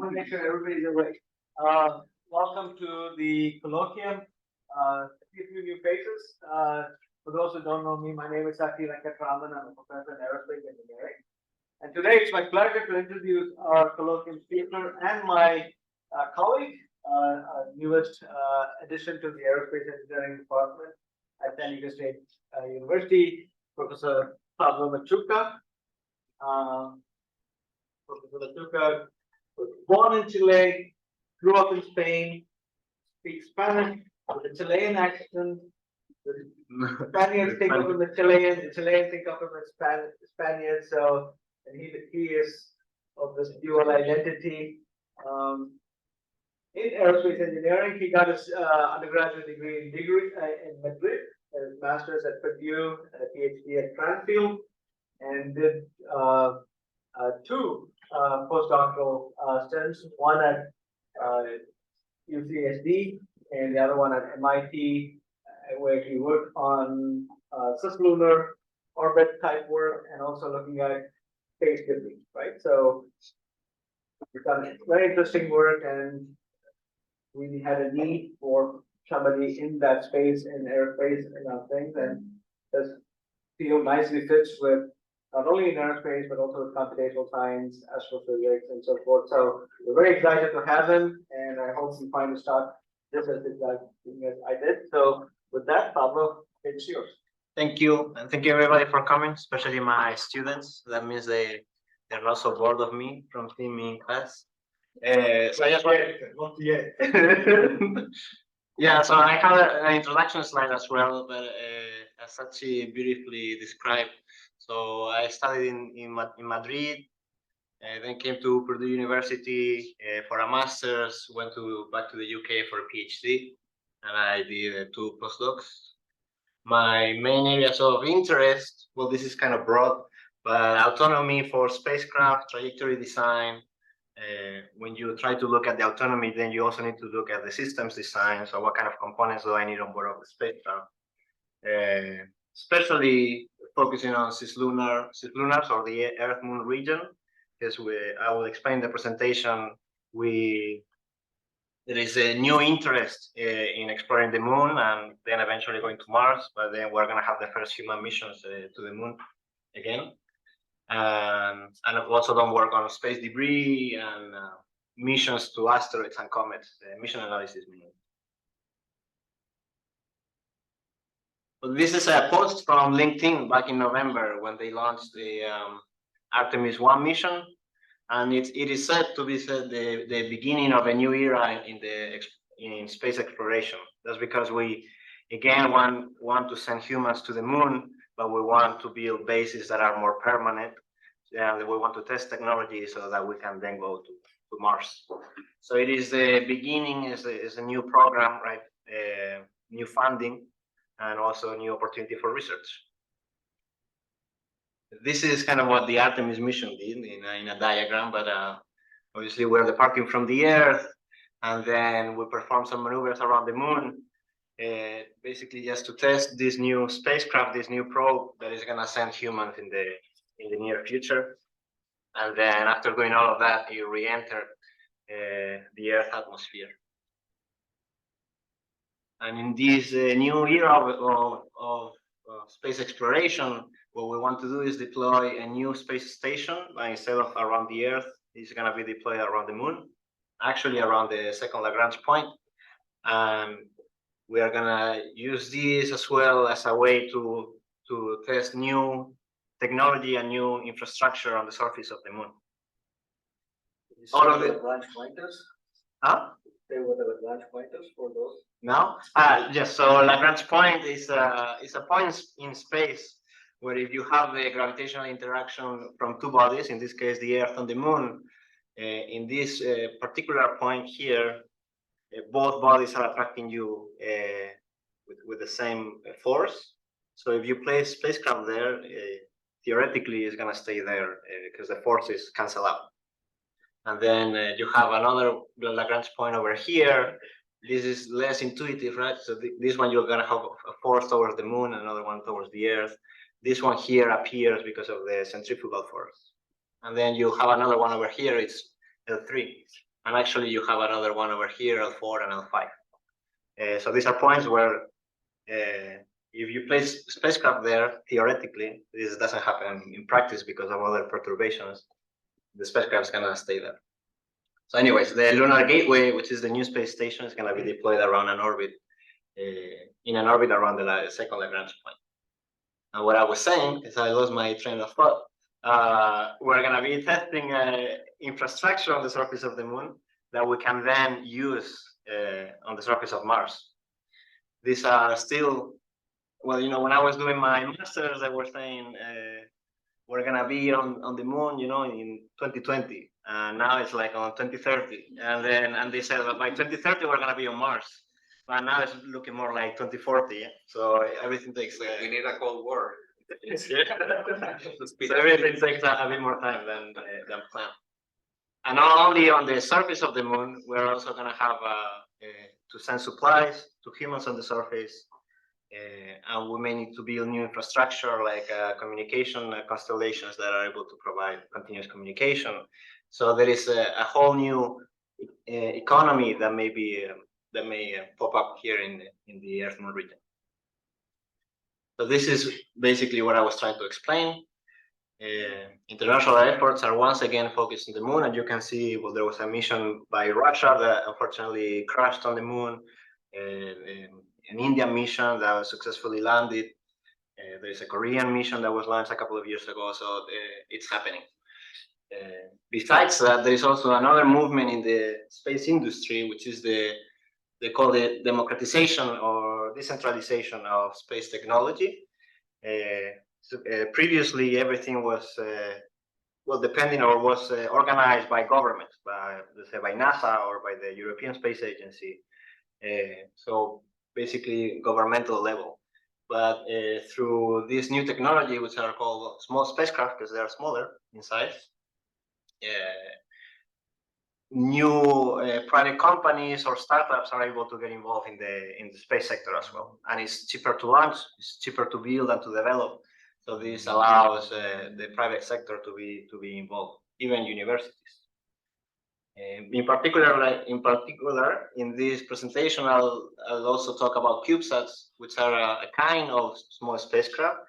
to make sure everybody's awake. Welcome to the colloquium. A few new faces. For those who don't know me, my name is Sati Venkatraman. I'm a professor in aerospace engineering. And today it's my pleasure to introduce our colloquium speaker and my colleague, newest addition to the aerospace engineering department at San Diego State University, Professor Pablo Machuca. Professor Machuca was born in Chile, grew up in Spain, speaks Spanish with a Chilean accent. The Spaniards think of him as Chilean, the Chileans think of him as Spaniards. So, and he is of this dual identity. In aerospace engineering, he got his undergraduate degree in Madrid, his master's at Purdue, and a PhD at Cranfield, and did two postdoctoral stints, one at UCSD and the other one at MIT, where he worked on cislunar orbit type work and also looking at space debris, right? So we've done very interesting work, and we had a need for somebody in that space, in aerospace and things, and this field nicely fits with not only in aerospace, but also with computational science, astrophysics, and so forth. So we're very excited to have him, and I hope you find his talk just as exciting as I did. So with that, Pablo, it's yours. Thank you, and thank you everybody for coming, especially my students. That means they're not so bored of me from seeing me in class. So I just not yet. Yeah, so I have an introduction slide as well, but as Sachi beautifully described. So I studied in Madrid, then came to Purdue University for a master's, went back to the UK for a PhD, and I did 2 postdocs. My main areas of interest, well, this is kind of broad, but autonomy for spacecraft, trajectory design. When you try to look at the autonomy, then you also need to look at the systems design. So what kind of components do I need on board of the spacecraft? Especially focusing on cislunars or the Earth-Moon region, because I will explain the presentation. There is a new interest in exploring the moon and then eventually going to Mars, but then we're going to have the first human missions to the moon again. And I've also done work on space debris and missions to asteroids and comets, mission analysis. But this is a post from LinkedIn back in November when they launched the Artemis 1 mission, and it is said to be the beginning of a new era in space exploration. That's because we again want to send humans to the moon, but we want to build bases that are more permanent, and we want to test technology so that we can then go to Mars. So it is the beginning, is a new program, right? New funding, and also a new opportunity for research. This is kind of what the Artemis mission did in a diagram, but obviously we're departing from the Earth, and then we perform some maneuvers around the moon, basically just to test this new spacecraft, this new probe that is going to send humans in the near future. And then after doing all of that, you re-enter the Earth atmosphere. And in this new era of space exploration, what we want to do is deploy a new space station. Instead of around the Earth, it's going to be deployed around the moon, actually around the second Lagrange point. And we are going to use this as well as a way to test new technology and new infrastructure on the surface of the moon. All of the Lagrange pointers? Huh? They were the Lagrange pointers for those? No? Yes, so Lagrange point is a point in space where if you have the gravitational interaction from 2 bodies, in this case the Earth and the Moon, in this particular point here, both bodies are attracting you with the same force. So if you place spacecraft there, theoretically it's going to stay there because the forces cancel out. And then you have another Lagrange point over here. This is less intuitive, right? So this one you're going to have a force towards the moon, another one towards the Earth. This one here appears because of the centrifugal force. And then you have another one over here, it's L3. And actually, you have another one over here, L4 and L5. So these are points where if you place spacecraft there, theoretically, this doesn't happen in practice because of other perturbations. The spacecraft is gonna stay there. So anyways, the Lunar Gateway, which is the new space station, is gonna be deployed around an orbit, in an orbit around the second Lagrange point. And what I was saying is I lost my train of thought. We're gonna be testing infrastructure on the surface of the moon that we can then use on the surface of Mars. These are still, well, when I was doing my master's, they were saying we're gonna be on the moon, in 2020, and now it's like on 2030, and they said that by 2030 we're gonna be on Mars, but now it's looking more like 2040. So everything takes. We need a Cold War. So everything takes a bit more time than planned. And not only on the surface of the moon, we're also gonna have to send supplies to humans on the surface. And we may need to build new infrastructure like communication constellations that are able to provide continuous communication. So there is a whole new economy that may pop up here in the Earth-Moon region. So this is basically what I was trying to explain. International efforts are once again focused on the moon, and you can see, well, there was a mission by Russia that unfortunately crashed on the moon. An Indian mission that successfully landed. There is a Korean mission that was launched a couple of years ago, so it's happening. Besides that, there is also another movement in the space industry, which is they call it democratization or decentralization of space technology. Previously, everything was depending or was organized by governments, let's say by NASA or by the European Space Agency. So basically governmental level. But through this new technology, which are called small spacecraft because they are smaller in size, new private companies or startups are able to get involved in the space sector as well. And it's cheaper to launch, it's cheaper to build and to develop. So this allows the private sector to be involved, even universities. In particular, in this presentation, I'll also talk about CubeSats, which are a kind of small spacecraft,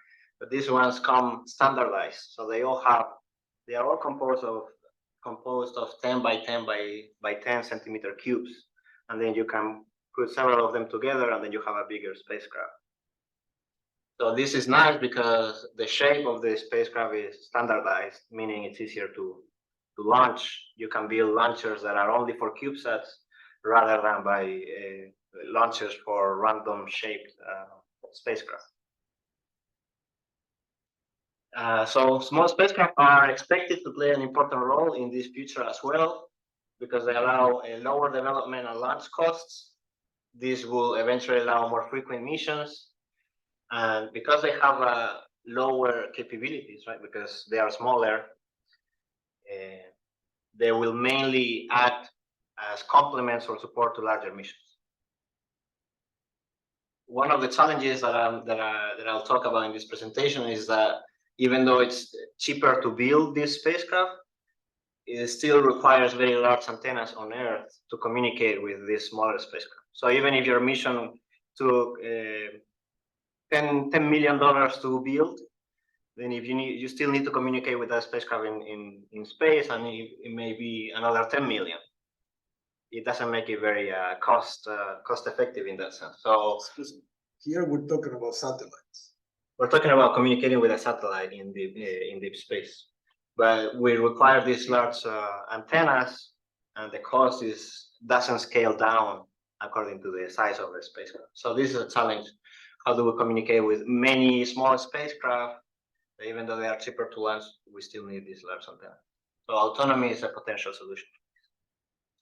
but these ones come standardized. So they are all composed of 10 by 10 by 10 centimeter cubes, and then you can put several of them together, and then you have a bigger spacecraft. So this is nice because the shape of the spacecraft is standardized, meaning it's easier to launch. You can build launchers that are only for CubeSats rather than by launchers for random shaped spacecraft. So small spacecraft are expected to play an important role in this future as well, because they allow a lower development and launch costs. This will eventually allow more frequent missions, and because they have lower capabilities, right? Because they are smaller, they will mainly act as complements or support to larger missions. One of the challenges that I'll talk about in this presentation is that even though it's cheaper to build this spacecraft, it still requires very large antennas on Earth to communicate with this smaller spacecraft. So even if your mission took $10 million to build, then if you still need to communicate with that spacecraft in space, and it may be another 10 million. It doesn't make it very cost effective in that sense. So here we're talking about satellites. We're talking about communicating with a satellite in deep space, but we require these large antennas, and the cost doesn't scale down according to the size of the spacecraft. So this is a challenge. How do we communicate with many small spacecraft? Even though they are cheaper to launch, we still need these large antennas. So autonomy is a potential solution.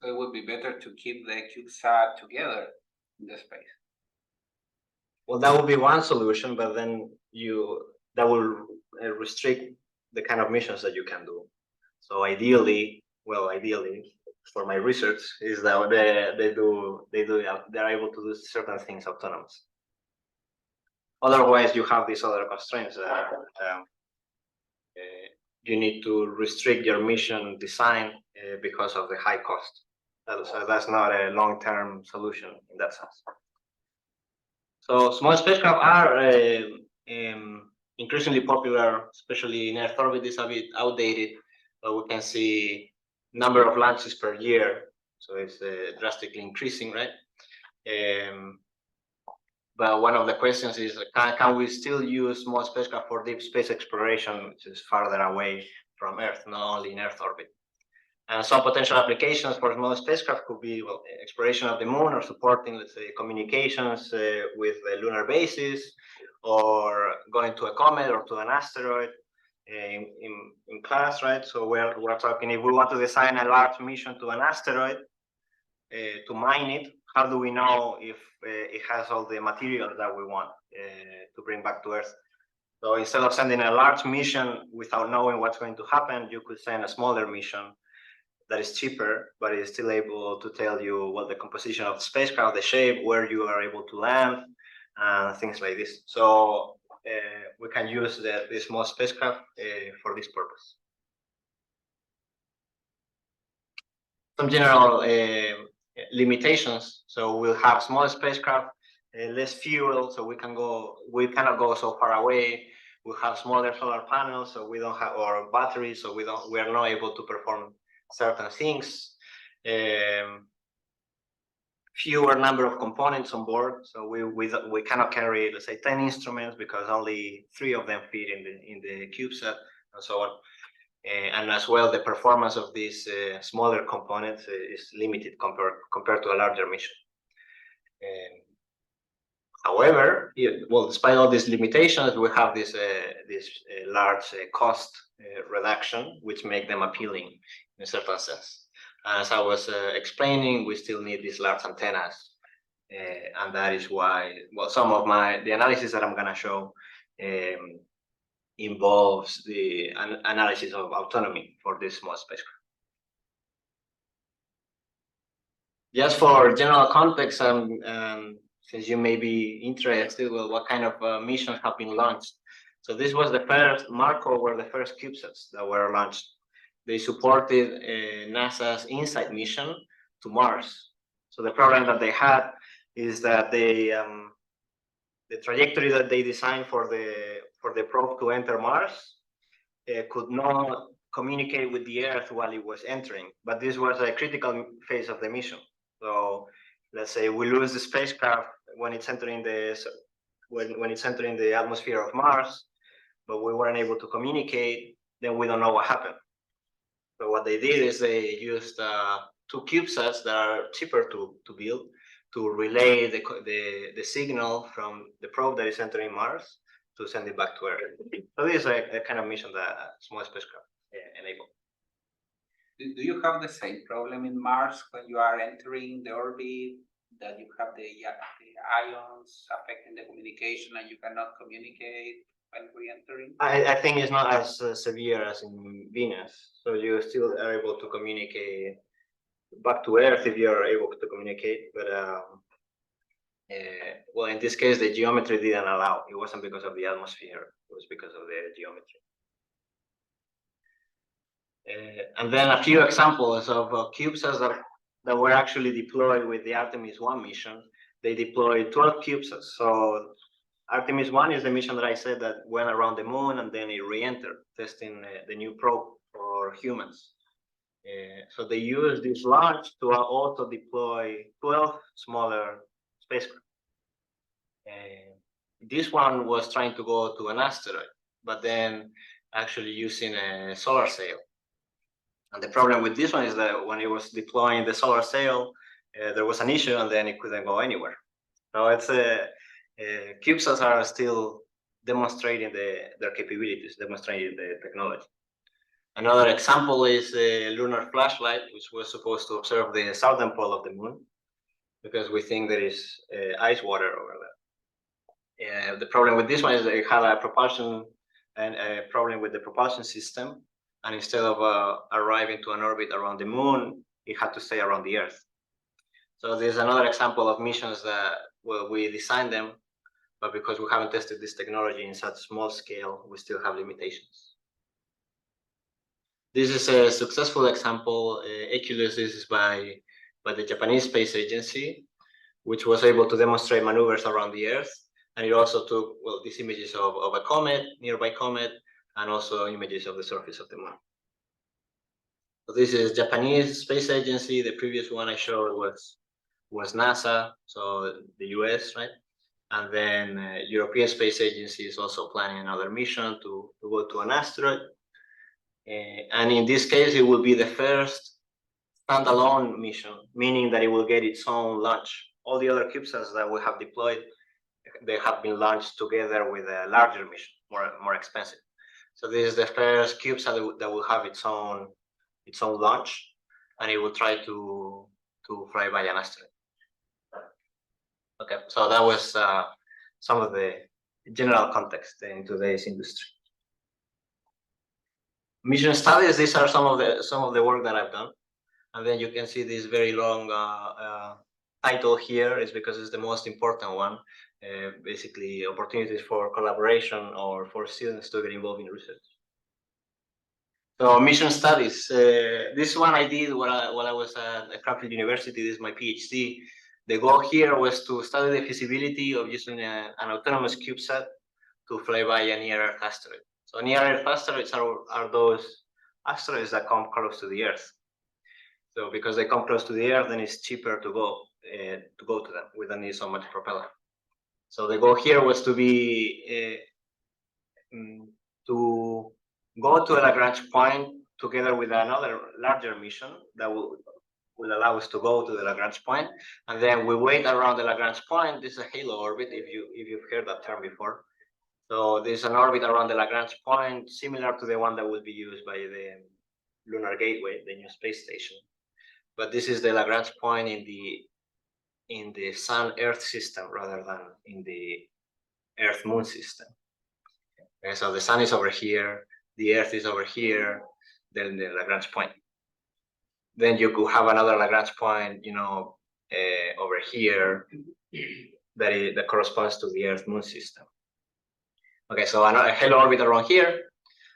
So it would be better to keep the CubeSat together in the space. Well, that would be one solution, but then that will restrict the kind of missions that you can do. So ideally, for my research, is that they're able to do certain things autonomous. Otherwise, you have these other constraints. You need to restrict your mission design because of the high cost. So that's not a long-term solution in that sense. So small spacecraft are increasingly popular, especially in Earth orbit. Is a bit outdated, but we can see number of launches per year. So it's drastically increasing, right? But one of the questions is, can we still use small spacecraft for deep space exploration, which is farther away from Earth, not only in Earth orbit? And some potential applications for small spacecraft could be, well, exploration of the moon or supporting, let's say, communications with the lunar bases, or going to a comet or to an asteroid in class, right? So we're talking, if we want to design a large mission to an asteroid to mine it, how do we know if it has all the materials that we want to bring back to Earth? So instead of sending a large mission without knowing what's going to happen, you could send a smaller mission that is cheaper, but is still able to tell you what the composition of the spacecraft, the shape, where you are able to land, and things like this. So we can use this small spacecraft for this purpose. Some general limitations. So we'll have small spacecraft, less fuel, so we cannot go so far away. We'll have smaller solar panels, so we don't have, or batteries, so we are not able to perform certain things. Fewer number of components on board, so we cannot carry, let's say, 10 instruments because only 3 of them fit in the CubeSat and so on. And as well, the performance of these smaller components is limited compared to a larger mission. However, despite all these limitations, we have this large cost reduction, which make them appealing in a certain sense. As I was explaining, we still need these large antennas, and that is why, well, some of the analysis that I'm going to show involves the analysis of autonomy for this small spacecraft. Just for general context, since you may be interested, well, what kind of missions have been launched? So this was the first, Marco were the first CubeSats that were launched. They supported NASA's InSight mission to Mars. So the problem that they had is that the trajectory that they designed for the probe to enter Mars could not communicate with the Earth while it was entering. But this was a critical phase of the mission. So let's say we lose the spacecraft when it's entering when it's entering the atmosphere of Mars, but we weren't able to communicate, then we don't know what happened. So what they did is they used 2 CubeSats that are cheaper to build to relay the signal from the probe that is entering Mars to send it back to Earth. So this is a kind of mission that small spacecraft enable. Do you have the same problem in Mars when you are entering the orbit, that you have the ions affecting the communication and you cannot communicate when re-entering? I think it's not as severe as in Venus. So you still are able to communicate back to Earth if you are able to communicate. But well, in this case, the geometry didn't allow. It wasn't because of the atmosphere. It was because of the geometry. And then a few examples of CubeSats that were actually deployed with the Artemis 1 mission. They deployed 12 CubeSats. So Artemis 1 is the mission that I said that went around the moon and then it re-entered, testing the new probe for humans. So they used this launch to also deploy 12 smaller spacecraft. This one was trying to go to an asteroid, but then actually using a solar sail. And the problem with this one is that when it was deploying the solar sail, there was an issue and then it couldn't go anywhere. So it's CubeSats are still demonstrating their capabilities, demonstrating the technology. Another example is a lunar flashlight, which was supposed to observe the southern pole of the moon, because we think there is ice water over there. The problem with this one is that it had a propulsion and a problem with the propulsion system. And instead of arriving to an orbit around the moon, it had to stay around the Earth. So there's another example of missions that, well, we designed them, but because we haven't tested this technology in such small scale, we still have limitations. This is a successful example. Eculus is by by the Japanese Space Agency, which was able to demonstrate maneuvers around the Earth. And it also took, well, these images of a comet, nearby comet, and also images of the surface of the moon. So this is Japanese Space Agency. The previous one I showed was NASA, so the US, right? And then European Space Agency is also planning another mission to go to an asteroid. And in this case, it will be the first standalone mission, meaning that it will get its own launch. All the other CubeSats that we have deployed, they have been launched together with a larger mission, more expensive. So this is the first CubeSat that will have its own launch, and it will try to fly by an asteroid. Okay, so that was some of the general context in today's industry. Mission studies, these are some of the work that I've done. And then you can see this very long title here is because it's the most important one. Basically, opportunities for collaboration or for students to get involved in research. So mission studies. This one I did while I was at Cranfield University. This is my PhD. The goal here was to study the feasibility of using an autonomous CubeSat to fly by a near-Earth asteroid. So near-Earth asteroids are those asteroids that come close to the Earth. So because they come close to the Earth, then it's cheaper to go to them. We don't need so much propellant. So the goal here was to be to go to a Lagrange point together with another larger mission that will allow us to go to the Lagrange point, and then we wait around the Lagrange point. This is a halo orbit, if you've heard that term before. So there's an orbit around the Lagrange point, similar to the one that will be used by the Lunar Gateway, the new space station. But this is the Lagrange point in the Sun-Earth system rather than in the Earth-Moon system. Okay, so the Sun is over here, the Earth is over here, then the Lagrange point. Then you could have another Lagrange point, over here that corresponds to the Earth-Moon system. Okay, so a halo orbit around here,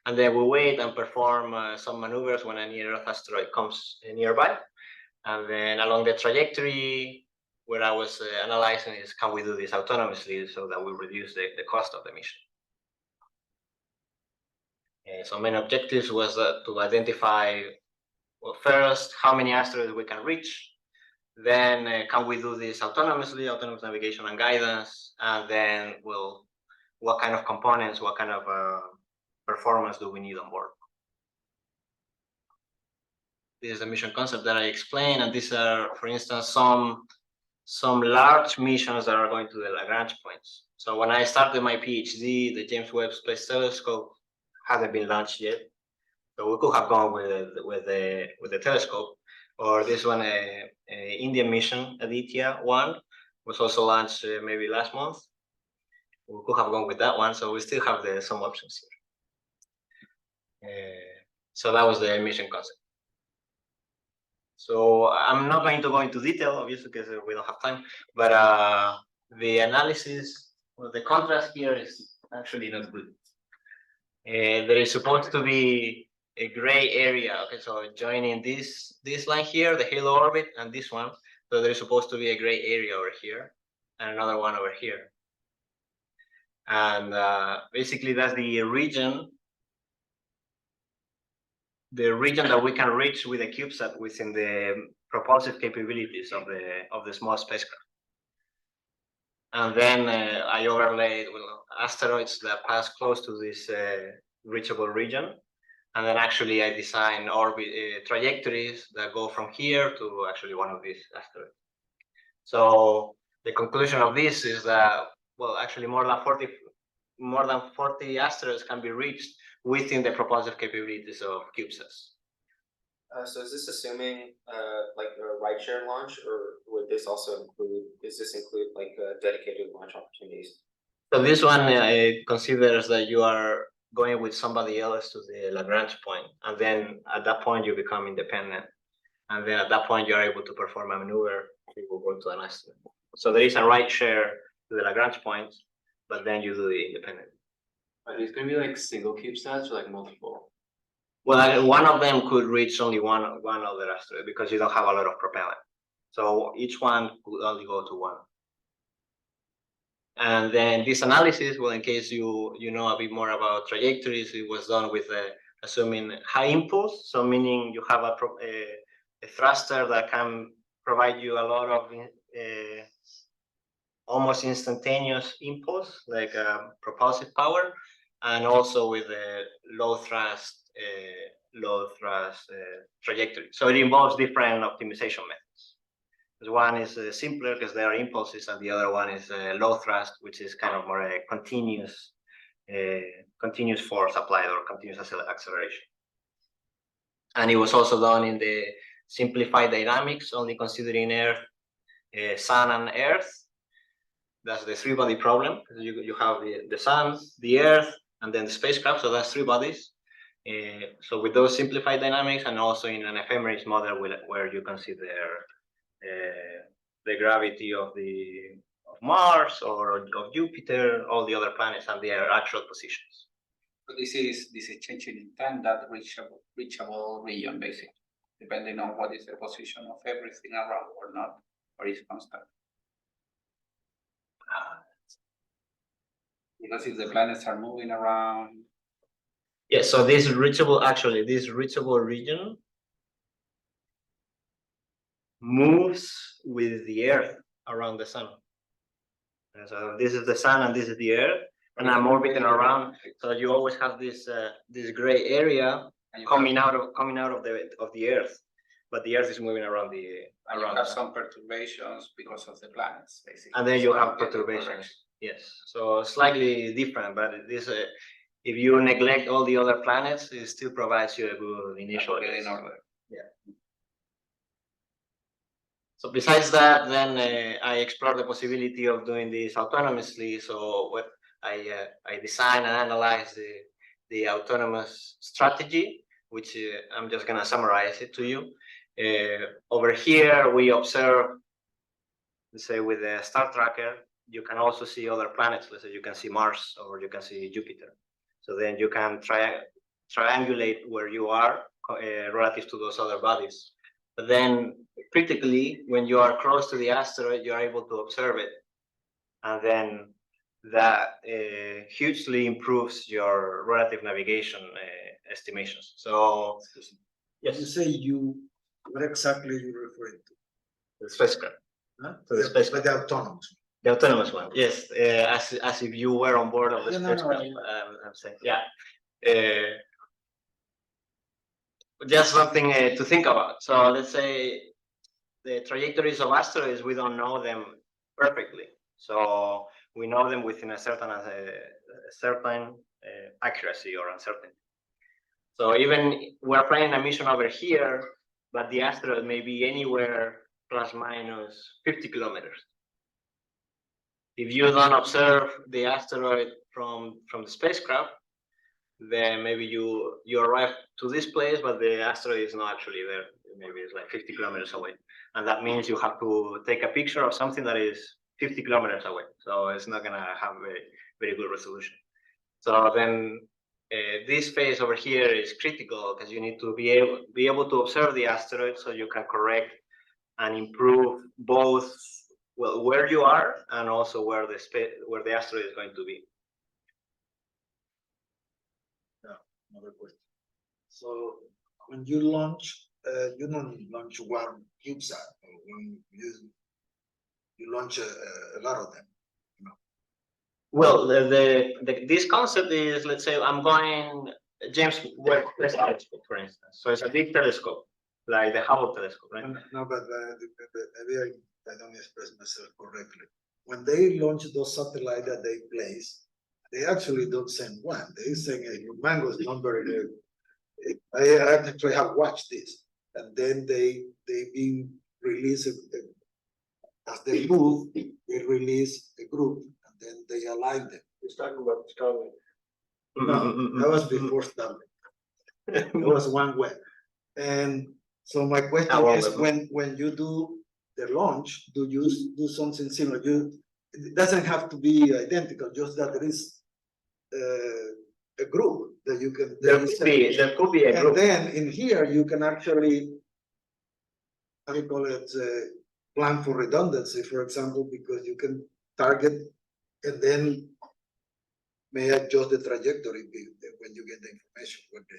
and then we wait and perform some maneuvers when a near-Earth asteroid comes nearby. And then along the trajectory, where I was analyzing is, can we do this autonomously so that we reduce the cost of the mission? So main objectives was to identify, well, first, how many asteroids we can reach. Then can we do this autonomously, autonomous navigation and guidance? And then, well, what kind of components, what kind of performance do we need on board? This is the mission concept that I explained, and these are, for instance, some large missions that are going to the Lagrange points. So when I started my PhD, the James Webb Space Telescope hadn't been launched yet. So we could have gone with the telescope, or this one, a Indian mission, Aditya 1, was also launched maybe last month. We could have gone with that one, so we still have some options here. So that was the mission concept. So I'm not going to go into detail, obviously, because we don't have time, but the analysis, well, the contrast here is actually not good. There is supposed to be a gray area. Okay, so joining this line here, the halo orbit, and this one. So there is supposed to be a gray area over here, and another one over here. And basically, that's the region that we can reach with a CubeSat within the propulsive capabilities of the small spacecraft. And then I overlaid asteroids that pass close to this reachable region. And then actually I designed orbit trajectories that go from here to actually one of these asteroids. So the conclusion of this is that, well, actually more than 40 asteroids can be reached within the propulsive capabilities of CubeSats. So is this assuming like a ride-share launch, or would this also include? Does this include like dedicated launch opportunities? So this one considers that you are going with somebody else to the Lagrange point, and then at that point you become independent, and then at that point you are able to perform a maneuver. You will go to an asteroid. So there is a ride share to the Lagrange point, but then you do the independent. Are these going to be like single CubeSats or like multiple? Well, one of them could reach only one other asteroid because you don't have a lot of propellant. So each one could only go to one. And then this analysis, well, in case you know a bit more about trajectories, it was done with assuming high impulse. So meaning you have a thruster that can provide you a lot of almost instantaneous impulse, like propulsive power, and also with a low thrust trajectory. So it involves different optimization methods. One is simpler because there are impulses, and the other one is low thrust, which is kind of more a continuous force applied or continuous acceleration. And it was also done in the simplified dynamics, only considering Earth, Sun, and Earth. That's the three-body problem. You have the Sun, the Earth, and then the spacecraft. So that's three bodies. So with those simplified dynamics, and also in an ephemeris model where you consider the gravity of Mars or of Jupiter, all the other planets, and their actual positions. So this is changing in time, that reachable region, basically, depending on what is the position of everything around or not, or is constant. Because if the planets are moving around. Yeah, so this reachable region moves with the Earth around the Sun. And so this is the Sun and this is the Earth, and I'm orbiting around. So you always have this gray area coming out of the Earth, but the Earth is moving around the And you have some perturbations because of the planets, basically. And then you have perturbations. Yes, so slightly different, but this if you neglect all the other planets, it still provides you a good initial guess. Yeah. So besides that, then I explored the possibility of doing this autonomously. So what I designed and analyzed the autonomous strategy, which I'm just gonna summarize it to you. Over here, we observe, let's say with the star tracker, you can also see other planets. Let's say you can see Mars or you can see Jupiter. So then you can triangulate where you are relative to those other bodies. But then critically, when you are close to the asteroid, you are able to observe it. And then that hugely improves your relative navigation estimations. So, Yes. You say what exactly are you referring to? The spacecraft. Huh? So the spacecraft. The autonomous. The autonomous one, yes, as if you were on board of the spacecraft. I'm saying, yeah. Just something to think about. So let's say the trajectories of asteroids, we don't know them perfectly. So we know them within a certain accuracy or uncertainty. So even we're planning a mission over here, but the asteroid may be anywhere plus minus 50 kilometers. If you don't observe the asteroid from the spacecraft, then maybe you arrive to this place, but the asteroid is not actually there. Maybe it's like 50 kilometers away. And that means you have to take a picture of something that is 50 kilometers away. So it's not gonna have a very good resolution. So then this phase over here is critical because you need to be able to observe the asteroid so you can correct and improve both, well, where you are and also where the asteroid is going to be. Another question. So when you launch, you don't launch one CubeSat. You launch a lot of them. You know? Well, this concept is, let's say, I'm going James Webb Telescope, for instance. So it's a big telescope, like the Hubble telescope, right? No, but maybe I don't express myself correctly. When they launch those satellites that they place, they actually don't send one. They send a humongous number. I actually have watched this, and then they being released as they move. They release a group, and then they align them. He's talking about Starlink. No, that was before Starlink. It was OneWeb, and so my question is, when you do the launch, do you do something similar? It doesn't have to be identical, just that there is a group that you can. There could be a group. And then in here you can actually, how do you call it? plan for redundancy, for example, because you can target and then may adjust the trajectory when you get the information with the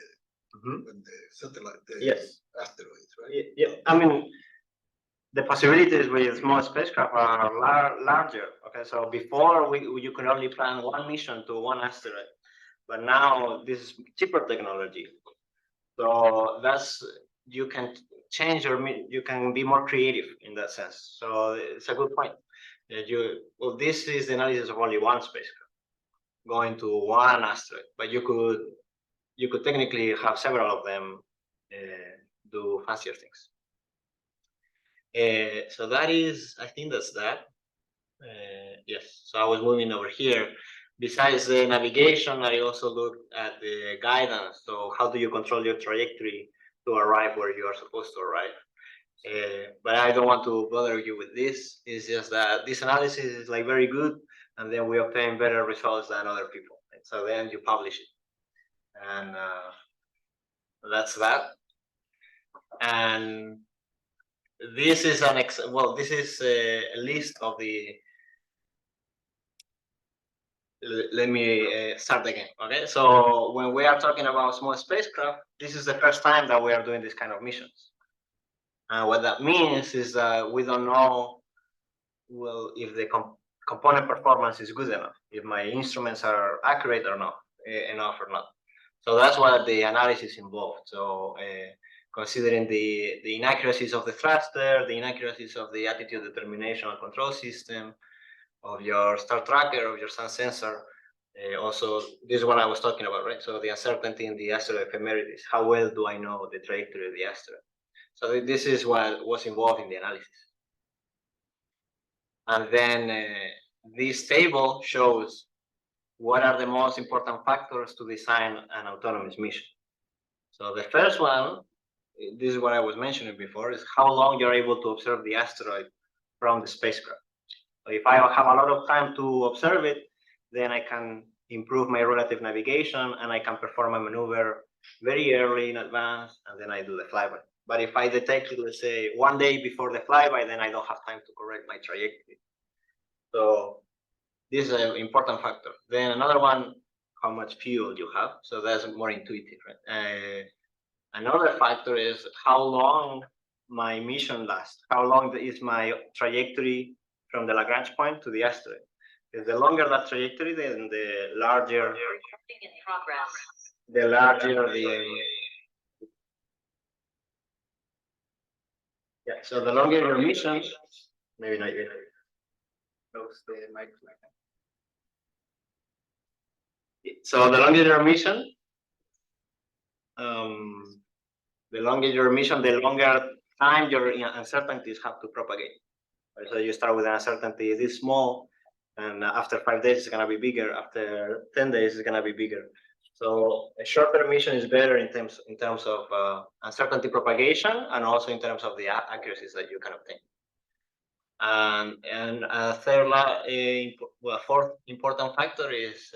satellite, the Yes. asteroids, right? Yeah, I mean, the possibilities with small spacecraft are larger. Okay, so before you could only plan one mission to one asteroid, but now this is cheaper technology. So you can change you can be more creative in that sense. So it's a good point. That this is the analysis of only one spacecraft going to one asteroid, but you could technically have several of them do fancier things. So I think that's that. Yes, so I was moving over here. Besides the navigation, I also looked at the guidance. So how do you control your trajectory to arrive where you are supposed to arrive? But I don't want to bother you with this. It's just that this analysis is like very good, and then we obtain better results than other people. And so then you publish it, and that's that. And this is this is a list of the. Let me start again. Okay, so when we are talking about small spacecraft, this is the first time that we are doing this kind of missions. And what that means is that we don't know, well, if the component performance is good enough, if my instruments are accurate or not, enough or not. So that's what the analysis involved. So considering the inaccuracies of the thruster, the inaccuracies of the attitude determination and control system, of your star tracker, of your sun sensor. Also, this is what I was talking about, right? So the uncertainty in the asteroid ephemerides. How well do I know the trajectory of the asteroid? So this is what was involved in the analysis. And then this table shows what are the most important factors to design an autonomous mission. So the first one, this is what I was mentioning before, is how long you're able to observe the asteroid from the spacecraft. So if I have a lot of time to observe it, then I can improve my relative navigation and I can perform a maneuver very early in advance, and then I do the flyby. But if I detect it, let's say 1 day before the flyby, then I don't have time to correct my trajectory. So this is an important factor. Then another one, how much fuel you have. So that's more intuitive, right? Another factor is how long my mission lasts. How long is my trajectory from the Lagrange point to the asteroid? Because the longer that trajectory, then the larger yeah. So the longer your mission, maybe not yet. Close the mic. So the longer your mission, the longer time your uncertainties have to propagate. So you start with an uncertainty this small, and after 5 days it's gonna be bigger. After 10 days it's gonna be bigger. So a shorter mission is better in terms of uncertainty propagation, and also in terms of the accuracies that you can obtain. And a fourth important factor is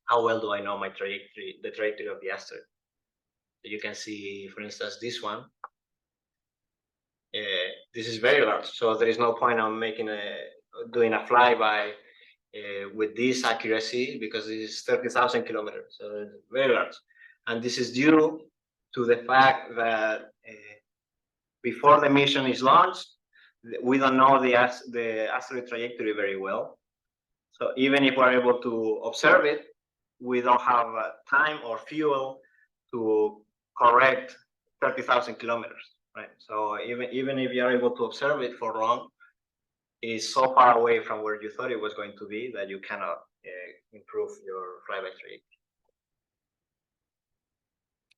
how well do I know my trajectory, the trajectory of the asteroid. So you can see, for instance, this one. This is very large, so there is no point on doing a flyby with this accuracy, because this is 30,000 kilometers, so it's very large. And this is due to the fact that before the mission is launched, we don't know the asteroid trajectory very well. So even if we're able to observe it, we don't have time or fuel to correct 30,000 kilometers, right? So even if you're able to observe it for long, it's so far away from where you thought it was going to be that you cannot improve your flyby trajectory.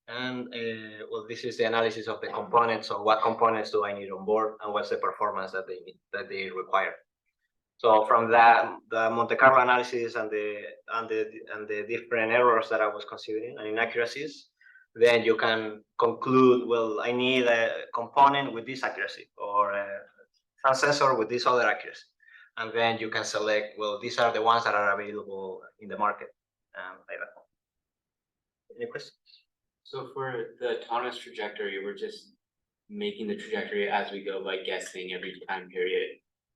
And well, this is the analysis of the components. So what components do I need on board, and what's the performance that they require? So from that, the Monte Carlo analysis and the different errors that I was considering and inaccuracies, then you can conclude, well, I need a component with this accuracy, or a sun sensor with this other accuracy, and then you can select, well, these are the ones that are available in the market, like that. Any questions? So for the autonomous trajectory, we're just making the trajectory as we go by guessing every time period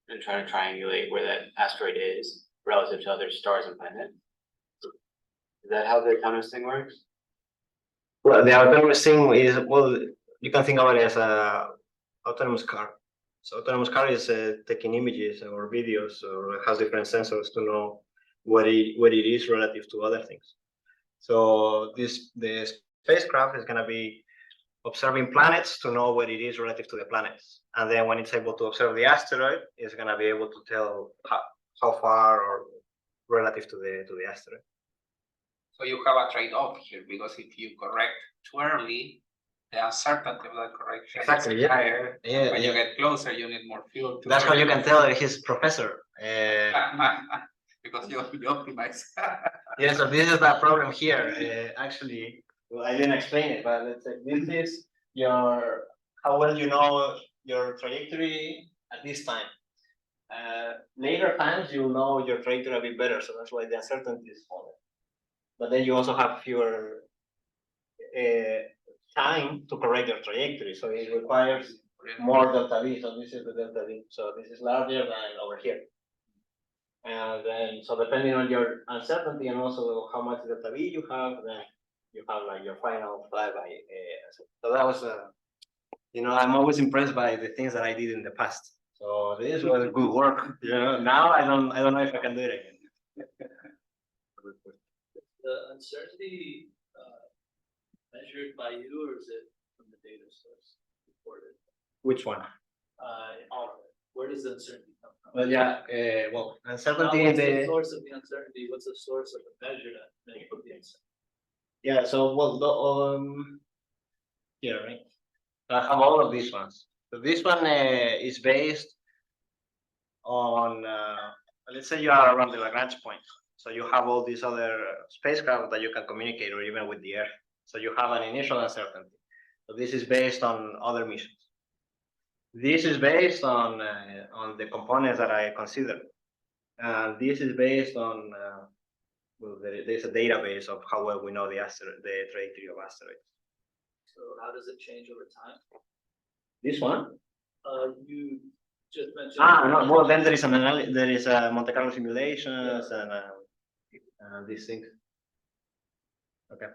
and trying to triangulate where that asteroid is relative to other stars and planets? Is that how the autonomous thing works? Well, the autonomous thing is, well, you can think about it as a autonomous car. So autonomous car is taking images or videos or has different sensors to know where it is relative to other things. So the spacecraft is going to be observing planets to know where it is relative to the planets. And then when it's able to observe the asteroid, it's going to be able to tell how far or relative to the asteroid. So you have a trade-off here, because if you correct too early, the uncertainty of that correction Exactly, is yeah. higher. Yeah, When yeah. you get closer, you need more fuel. That's how you can tell his professor. Because you optimize. Yeah, so this is the problem here. Actually, well, I didn't explain it, but let's say this is how well you know your trajectory at this time. Later times you'll know your trajectory a bit better, so that's why the uncertainty is smaller. But then you also have fewer time to correct your trajectory, so it requires more delta V. So this is the delta V. So this is larger than over here. And then, so depending on your uncertainty and also how much delta V you have, then you have like your final flyby. So that was, I'm always impressed by the things that I did in the past. So this was good work. Now I don't know if I can do it again. The uncertainty measured by you, or is it from the data source reported? Which one? All of it. Where does the uncertainty come from? Well, yeah, uncertainty in What's the the. source of the uncertainty? What's the source of the measure that makes the uncertainty? Yeah, so here, right? I have all of these ones. So this one is based on, let's say you are around the Lagrange point. So you have all these other spacecraft that you can communicate or even with the Earth. So you have an initial uncertainty. So this is based on other missions. This is based on the components that I consider. This is based on, there's a database of how well we know the trajectory of asteroids. So how does it change over time? This one? You just mentioned. No. Well, then there is a Monte Carlo simulations and these things. Okay.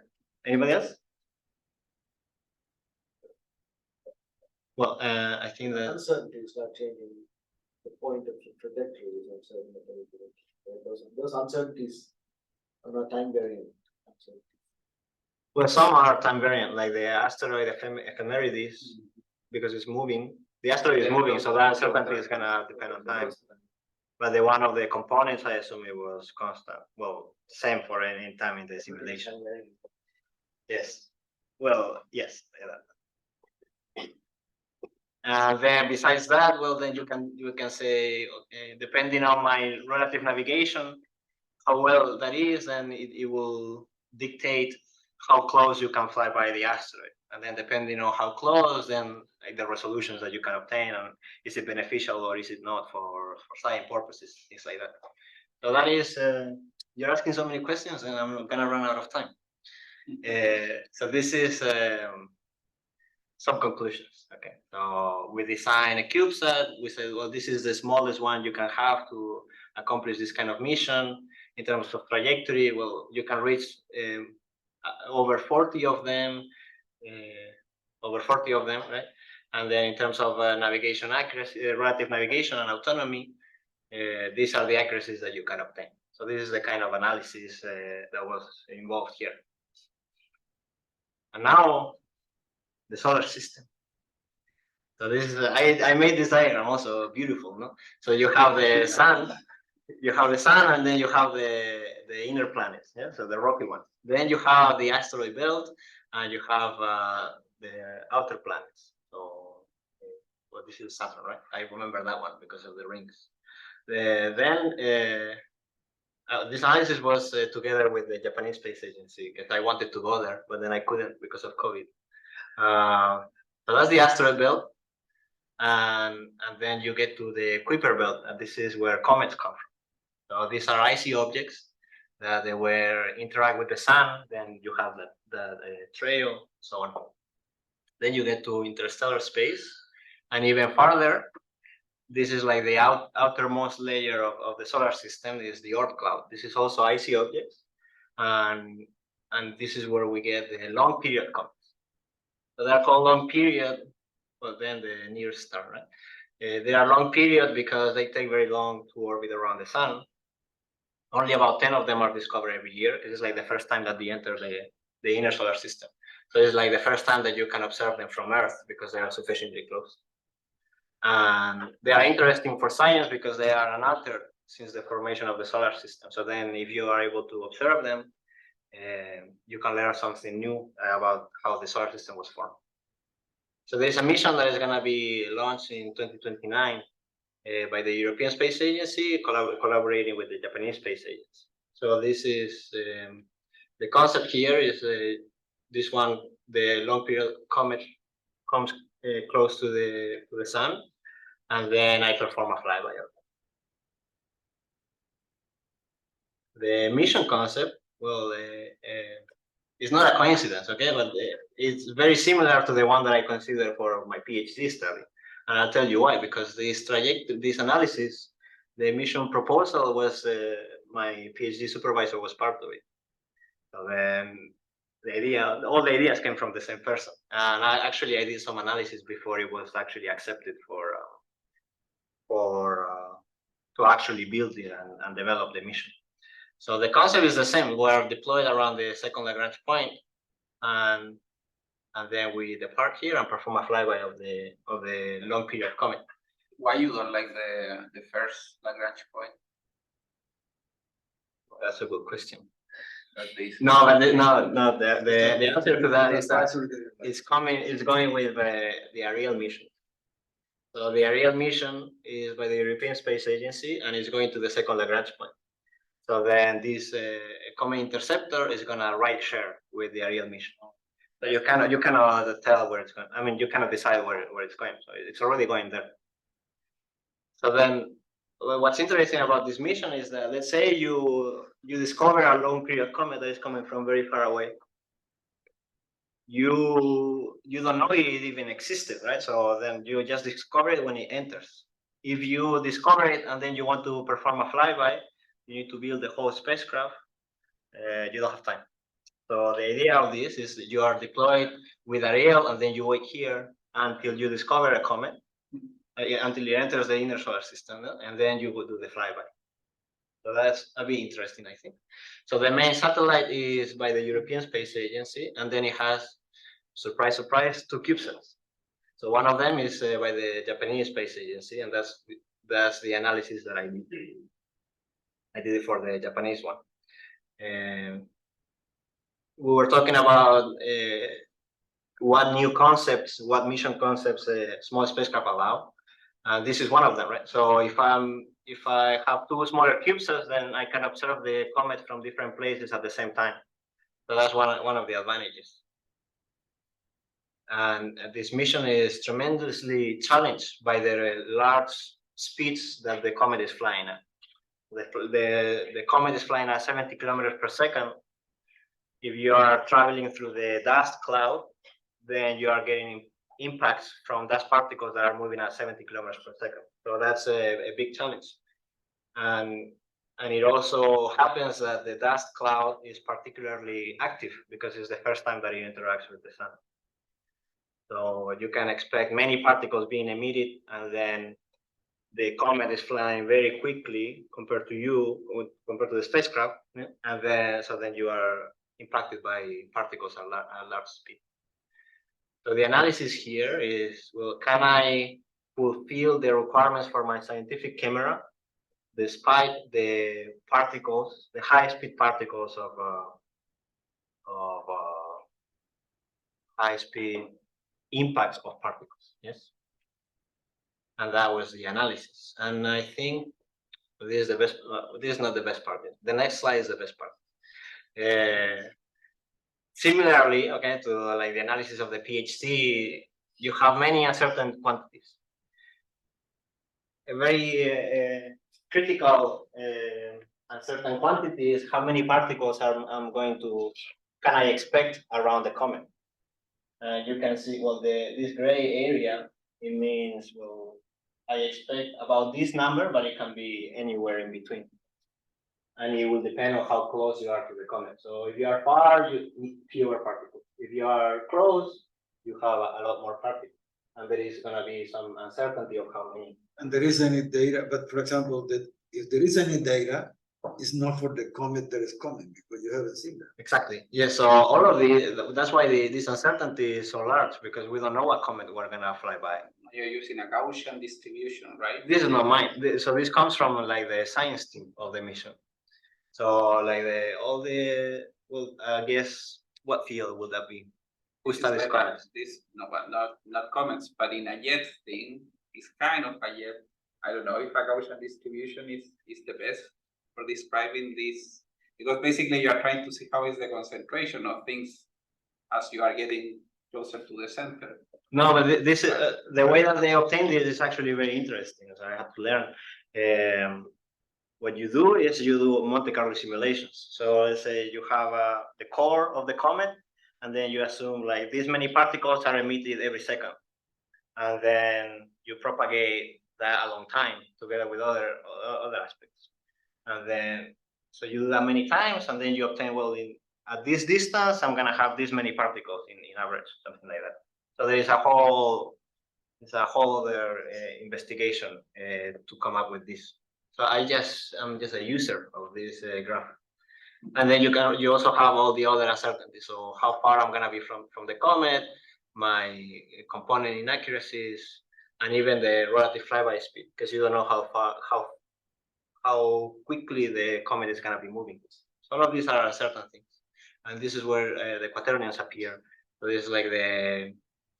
Anybody else? Well, I think that Uncertainty is not changing. The point of the trajectory is uncertain. Those uncertainties are not time varying. well, some are time variant, like the asteroid ephemeridis, because it's moving. The asteroid is moving, so that uncertainty is gonna depend on time. But the one of the components, I assume it was constant. Well, same for any time in the simulation. Yes. Well, yes. And then besides that, well, then you can say, okay, depending on my relative navigation, how well that is, and it will dictate how close you can fly by the asteroid. And then depending on how close, then like the resolutions that you can obtain, and is it beneficial or is it not for science purposes, things like that. So that is, you're asking so many questions and I'm gonna run out of time. So this is some conclusions. Okay, so we design a CubeSat. We said, well, this is the smallest one you can have to accomplish this kind of mission. In terms of trajectory, well, you can reach over 40 of them, right? And then in terms of navigation accuracy, relative navigation and autonomy, these are the accuracies that you can obtain. So this is the kind of analysis that was involved here. And now, the solar system. So this is I made this diagram also beautiful, no? So you have the sun, and then you have the inner planets, yeah. So the rocky one. Then you have the asteroid belt, and you have the outer planets. So, well, this is Saturn, right? I remember that one because of the rings. This analysis was together with the Japanese Space Agency because I wanted to go there, but then I couldn't because of COVID. So that's the asteroid belt, and then you get to the Kuiper belt, and this is where comets come from. So these are icy objects that they were interact with the sun. Then you have the trail, so on. Then you get to interstellar space, and even farther. This is like the outermost layer of the solar system is the Oort cloud. This is also icy objects, and this is where we get the long period comets. So they're called long period, well then the nearest star, right? They are long period because they take very long to orbit around the sun. Only about 10 of them are discovered every year. This is like the first time that they enter the inner solar system. So it's like the first time that you can observe them from Earth because they are sufficiently close. And they are interesting for science because they are unaltered since the formation of the solar system. So then if you are able to observe them, you can learn something new about how the solar system was formed. So there is a mission that is going to be launched in 2029 by the European Space Agency, collaborating with the Japanese Space Agency. So this is, the concept here is this one, the long period comet comes close to the sun, and then I perform a flyby. The mission concept, well, it's not a coincidence, okay, but it's very similar to the one that I consider for my PhD study, and I'll tell you why. Because this analysis, the mission proposal was my PhD supervisor was part of it. So then all the ideas came from the same person, and I did some analysis before it was actually accepted to actually build it and develop the mission. So the concept is the same. We're deployed around the second Lagrange point, and then we depart here and perform a flyby of the long period comet. Why you don't like the first Lagrange point? That's a good question. No, The answer to that is that it's going with the Ariel mission. So the Ariel mission is by the European Space Agency, and it's going to the second Lagrange point. So then this comet interceptor is gonna right share with the Ariel mission. So you cannot tell where it's going. I mean, you cannot decide where it's going. So it's already going there. So then, what's interesting about this mission is that, let's say you discover a long period comet that is coming from very far away. You don't know it even existed, right? So then you just discover it when it enters. If you discover it and then you want to perform a flyby, you need to build the whole spacecraft. You don't have time. So the idea of this is that you are deployed with Ariel, and then you wait here until you discover a comet, until it enters the inner solar system, and then you will do the flyby. So that's a bit interesting, I think. So the main satellite is by the European Space Agency, and then it has, surprise, surprise, two CubeSats. So one of them is by the Japanese Space Agency, and that's the analysis that I did. I did it for the Japanese one. We were talking about what new concepts, what mission concepts small spacecraft allow, and this is one of them, right? So if I have two smaller CubeSats, then I can observe the comet from different places at the same time. So that's one of the advantages. And this mission is tremendously challenged by the large speeds that the comet is flying at. The comet is flying at 70 kilometers per second. If you are traveling through the dust cloud, then you are getting impacts from dust particles that are moving at 70 kilometers per second. So that's a big challenge. And it also happens that the dust cloud is particularly active because it's the first time that it interacts with the sun. So you can expect many particles being emitted, and then the comet is flying very quickly compared to the spacecraft, and then you are impacted by particles at large speed. So the analysis here is, well, can I fulfill the requirements for my scientific camera despite the particles, the high-speed particles of high-speed impacts of particles? Yes. And that was the analysis. And I think this is the best. This is not the best part. The next slide is the best part. Similarly, okay, to like the analysis of the PhD, you have many uncertain quantities. A very critical uncertain quantity is how many particles can I expect around the comet. And you can see, well, this gray area, it means, well, I expect about this number, but it can be anywhere in between. And it will depend on how close you are to the comet. So if you are far, you need fewer particles. If you are close, you have a lot more particles. And there is gonna be some uncertainty of how many. And there is any data, but for example, that if there is any data, it's not for the comet that is coming because you haven't seen that. Exactly. Yes. So all of that's why this uncertainty is so large, because we don't know what comet we're gonna fly by. You're using a Gaussian distribution, right? This is not mine. So this comes from like the science team of the mission. So like well, I guess what field would that be? Who studies comets? This, no, but not comments, but in a jet thing, it's kind of a jet. I don't know if a Gaussian distribution is the best for describing this, because basically you are trying to see how is the concentration of things as you are getting closer to the center. No, but this is the way that they obtain this is actually very interesting. So I have to learn. What you do is you do Monte Carlo simulations. So let's say you have the core of the comet, and then you assume like this many particles are emitted every second, and then you propagate that a long time together with other aspects, and then so you do that many times, and then you obtain, well, at this distance I'm gonna have this many particles in average, something like that. So there is a whole other investigation to come up with this. So I'm just a user of this graph, and then you also have all the other uncertainties. So how far I'm gonna be from the comet, my component inaccuracies, and even the relative flyby speed, because you don't know how quickly the comet is gonna be moving. So all of these are uncertain things, and this is where the quaternions appear. So this is like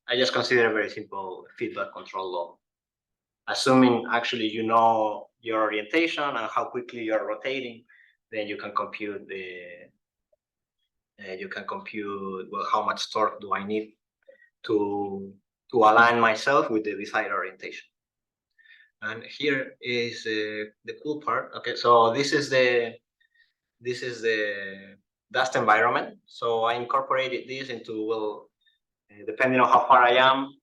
I just consider a very simple feedback control law. Assuming actually you know your orientation and how quickly you're rotating, then you can compute well, how much torque do I need to align myself with the desired orientation. And here is the cool part. Okay, so this is the dust environment. So I incorporated this into, well, depending on how far I am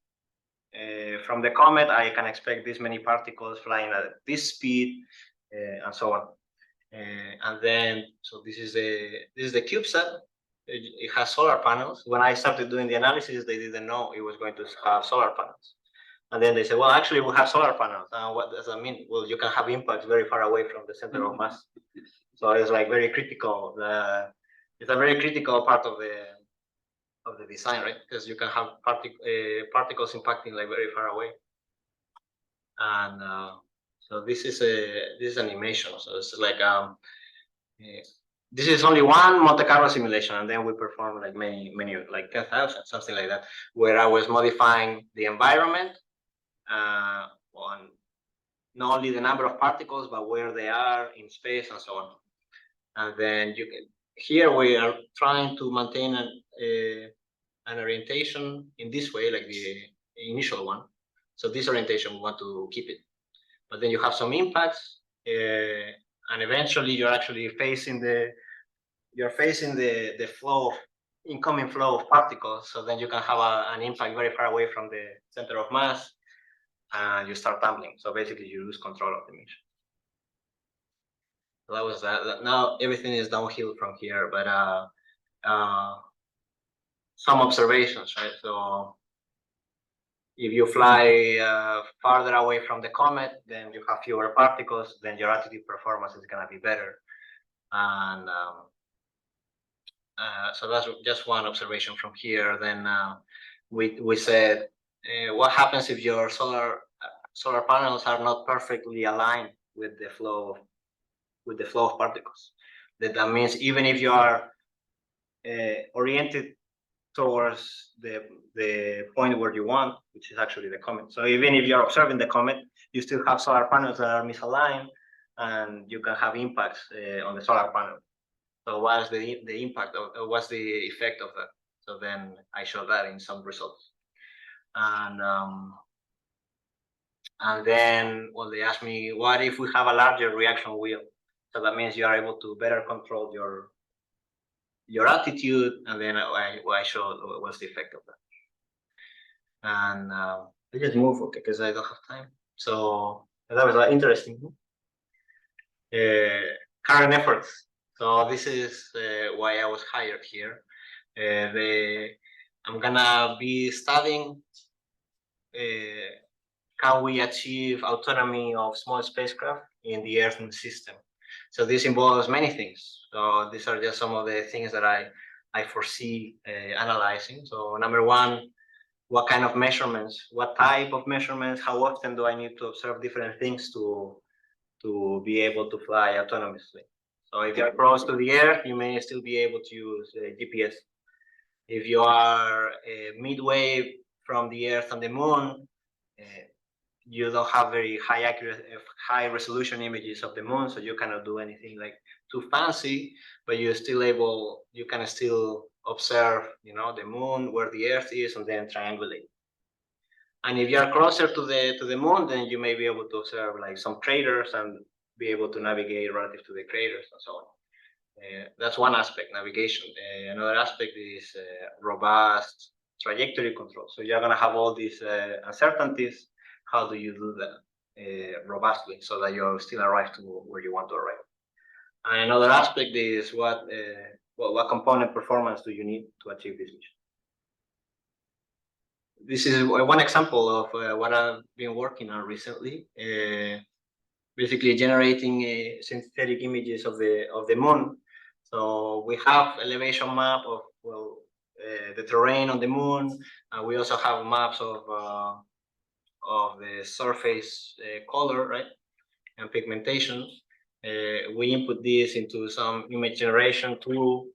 from the comet, I can expect this many particles flying at this speed, and so on. And then, so this is the CubeSat. It has solar panels. When I started doing the analysis, they didn't know it was going to have solar panels. And then they said, well, actually, we have solar panels. What does that mean? Well, you can have impacts very far away from the center of mass. So it's like very critical. It's a very critical part of the design, right? Because you can have particles impacting like very far away. And so this is animation. So it's like this is only one Monte Carlo simulation, and then we perform like many like 10,000, something like that, where I was modifying the environment on not only the number of particles, but where they are in space and so on. And then here we are trying to maintain an orientation in this way, like the initial one. So this orientation, we want to keep it. But then you have some impacts, and eventually you're actually facing the flow, incoming flow of particles. So then you can have an impact very far away from the center of mass, and you start tumbling. So basically you lose control of the mission. So that was that. Now everything is downhill from here, but some observations, right? So if you fly farther away from the comet, then you have fewer particles, then your altitude performance is gonna be better. And so that's just one observation from here. Then we said, what happens if your solar panels are not perfectly aligned with the flow of particles? That means even if you are oriented towards the point where you want, which is actually the comet. So even if you're observing the comet, you still have solar panels that are misaligned, and you can have impacts on the solar panel. So what's the impact of what's the effect of that? So then I show that in some results. And then, well, they asked me, what if we have a larger reaction wheel? So that means you are able to better control your altitude, and then I showed what's the effect of that. and I just move, okay, because I don't have time. So that was interesting. Current efforts. So this is why I was hired here. I'm gonna be studying can we achieve autonomy of small spacecraft in the Earth system. So this involves many things. So these are just some of the things that I foresee analyzing. So number one, what kind of measurements, what type of measurements, how often do I need to observe different things to be able to fly autonomously. So if you're close to the Earth, you may still be able to use GPS. If you are midway from the Earth and the Moon, you don't have very high accurate, high resolution images of the Moon, so you cannot do anything like too fancy, but you're still able, you can still observe, you know, the Moon, where the Earth is, and then triangulate. And if you are closer to the Moon, then you may be able to observe like some craters and be able to navigate relative to the craters and so on. That's one aspect, navigation. Another aspect is robust trajectory control. So you're going to have all these uncertainties. How do you do that robustly so that you still arrive to where you want to arrive? And another aspect is what component performance do you need to achieve this mission? This is one example of what I've been working on recently. Basically generating synthetic images of the Moon. So we have elevation map of the terrain on the Moon. We also have maps of the surface color, right, and pigmentation. We input this into some image generation tool,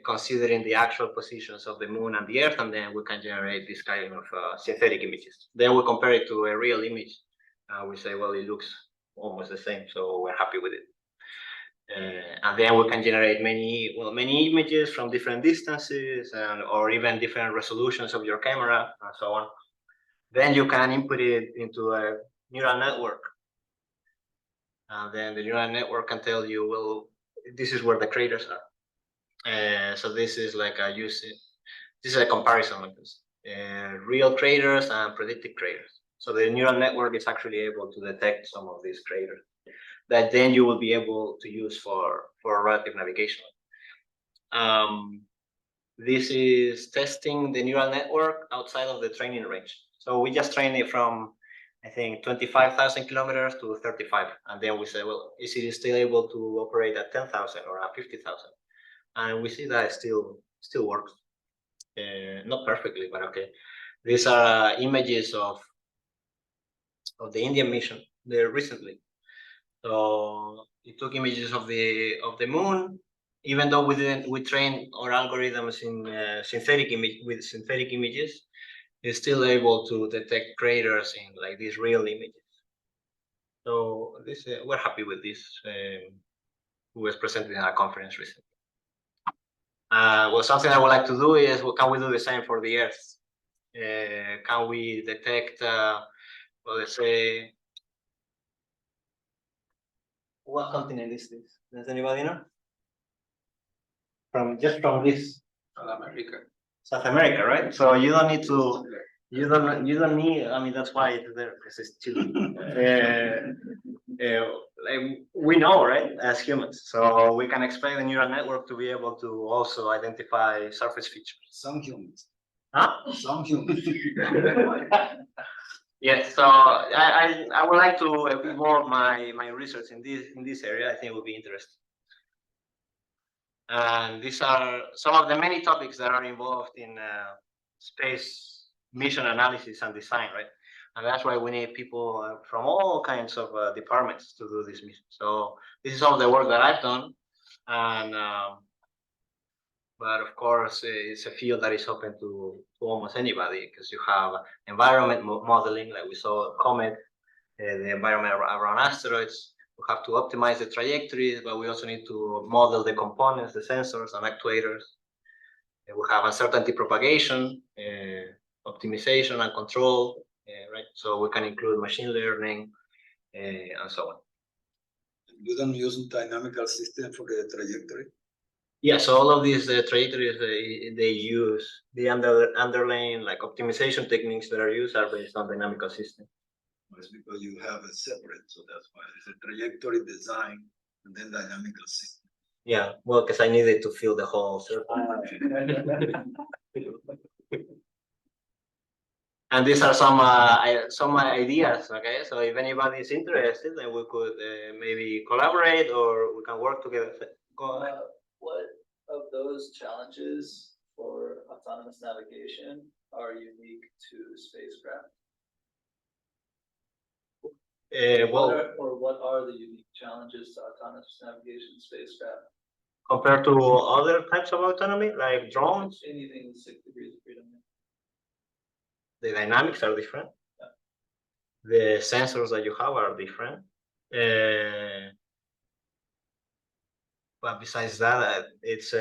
considering the actual positions of the Moon and the Earth, and then we can generate this kind of synthetic images. Then we compare it to a real image. We say, well, it looks almost the same, so we're happy with it. And then we can generate many images from different distances or even different resolutions of your camera and so on. Then you can input it into a neural network. And then the neural network can tell you, well, this is where the craters are. So this is like this is a comparison of this. Real craters and predicted craters. So the neural network is actually able to detect some of these craters that then you will be able to use for relative navigation. This is testing the neural network outside of the training range. So we just train it from, I think, 25,000 kilometers to 35. And then we say, well, is it still able to operate at 10,000 or at 50,000? And we see that it still works. Not perfectly, but okay. These are images of the Indian mission there recently. So it took images of the Moon, even though we trained our algorithms in synthetic images, it's still able to detect craters in like these real images. So this we're happy with this. Who was presented in a conference recently. Well, something I would like to do is, well, can we do the same for the Earth? Can we detect, well, let's say, what continent is this? Does anybody know? From this South America. South America, right? So you don't need to, you don't need. I mean, that's why it's there, because it's Chile. Like we know, right, as humans, so we can expect the neural network to be able to also identify surface features. Some humans. Huh? Some humans. Yes, so I would like to involve my research in this area. I think it would be interesting. And these are some of the many topics that are involved in space mission analysis and design, right? And that's why we need people from all kinds of departments to do this mission. So this is all the work that I've done, and but of course it's a field that is open to almost anybody, because you have environment modeling, like we saw Comet, the environment around asteroids. We have to optimize the trajectories, but we also need to model the components, the sensors and actuators. We have uncertainty propagation, optimization and control, right? So we can include machine learning and so on. You don't use dynamical system for the trajectory? Yeah, so all of these trajectories they use the underlying like optimization techniques that are used are based on dynamical systems. It's because you have a separate, so that's why it's a trajectory design and then dynamical system. Yeah, well, because I needed to fill the whole circle. And these are some ideas. Okay, so if anybody is interested, then we could maybe collaborate or we can work together. Go ahead. What of those challenges for autonomous navigation are unique to spacecraft? What are the unique challenges to autonomous navigation spacecraft? Compared to other types of autonomy, like drones, Anything with 6 degrees of freedom. the dynamics are different. Yeah. The sensors that you have are different. But besides that, it's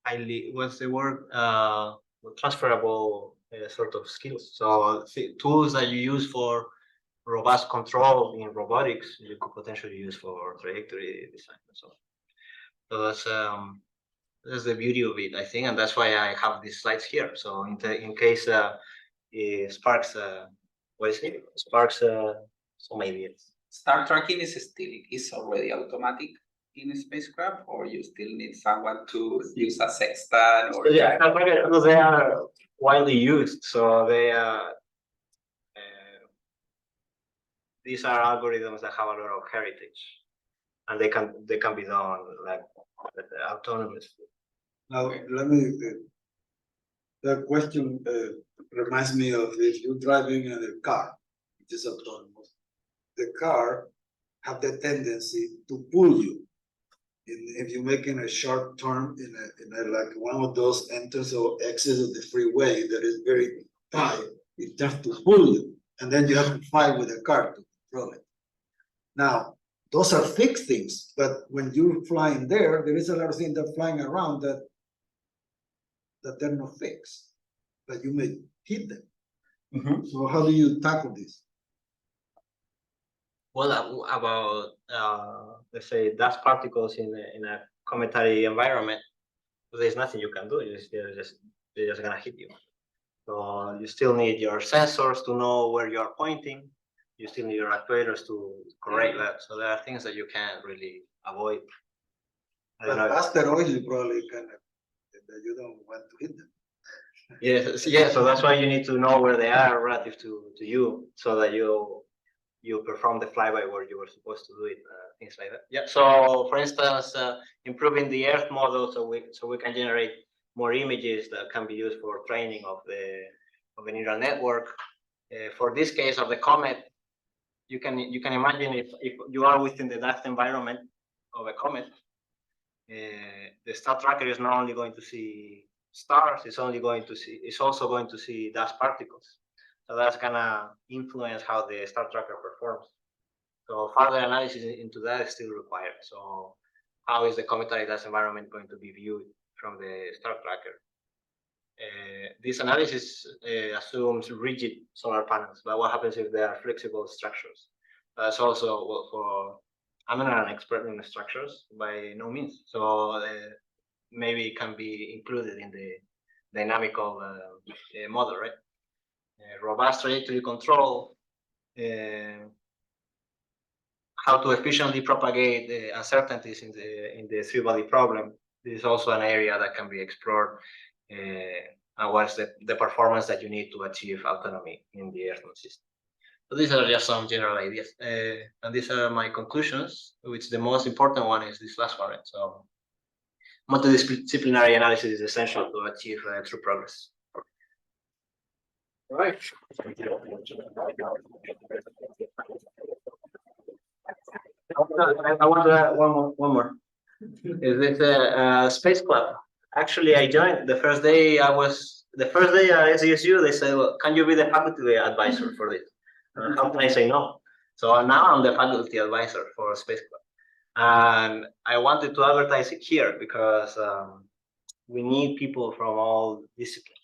highly, what's the word? Transferable sort of skills. So tools that you use for robust control in robotics, you could potentially use for trajectory design and so on. So that's the beauty of it, I think, and that's why I have these slides here. So in case it sparks, what is it? Sparks some ideas. Star tracking is already automatic in a spacecraft, or you still need someone to use a sextant or Yeah, they are widely used, so they these are algorithms that have a lot of heritage, and they can be done like autonomously. Now, let me, the question reminds me of if you're driving in a car, which is autonomous, the car have the tendency to pull you. If you're making a short turn in a like one of those enters or exits of the freeway that is very tight, it tends to pull you, and then you have to fight with the car to control it. Now, those are fixed things, but when you're flying there is a lot of things that are flying around that they're not fixed, but you may hit them. Mm-hmm. So how do you tackle this? Well, about let's say dust particles in a cometary environment, there's nothing you can do. They're just gonna hit you. So you still need your sensors to know where you're pointing. You still need your actuators to correct that. So there are things that you can't really avoid. But asteroids, you probably can, that you don't want to hit them. Yes, yeah. So that's why you need to know where they are relative to you, so that you perform the flyby where you were supposed to do it, things like that. Yeah. So for instance, improving the Earth model so we can generate more images that can be used for training of the neural network. For this case of the comet, you can imagine if you are within the dust environment of a comet, the star tracker is not only going to see stars, it's also going to see dust particles. So that's gonna influence how the star tracker performs. So further analysis into that is still required. So how is the cometary dust environment going to be viewed from the star tracker? This analysis assumes rigid solar panels, but what happens if they are flexible structures? That's also, well, I'm not an expert in structures by no means, so maybe it can be included in the dynamical model, right? Robust trajectory control, how to efficiently propagate the uncertainties in the three-body problem. This is also an area that can be explored. And what's the performance that you need to achieve autonomy in the Earth system. So these are just some general ideas, and these are my conclusions. Which the most important one is this last one. So multidisciplinary analysis is essential to achieve true progress. Right. I want to add one more. Is this Space Club? Actually, I joined the first day. At SDSU. They said, well, "Can you be the faculty advisor for this?" How can I say no? So now I'm the faculty advisor for Space Club, and I wanted to advertise it here because we need people from all disciplines.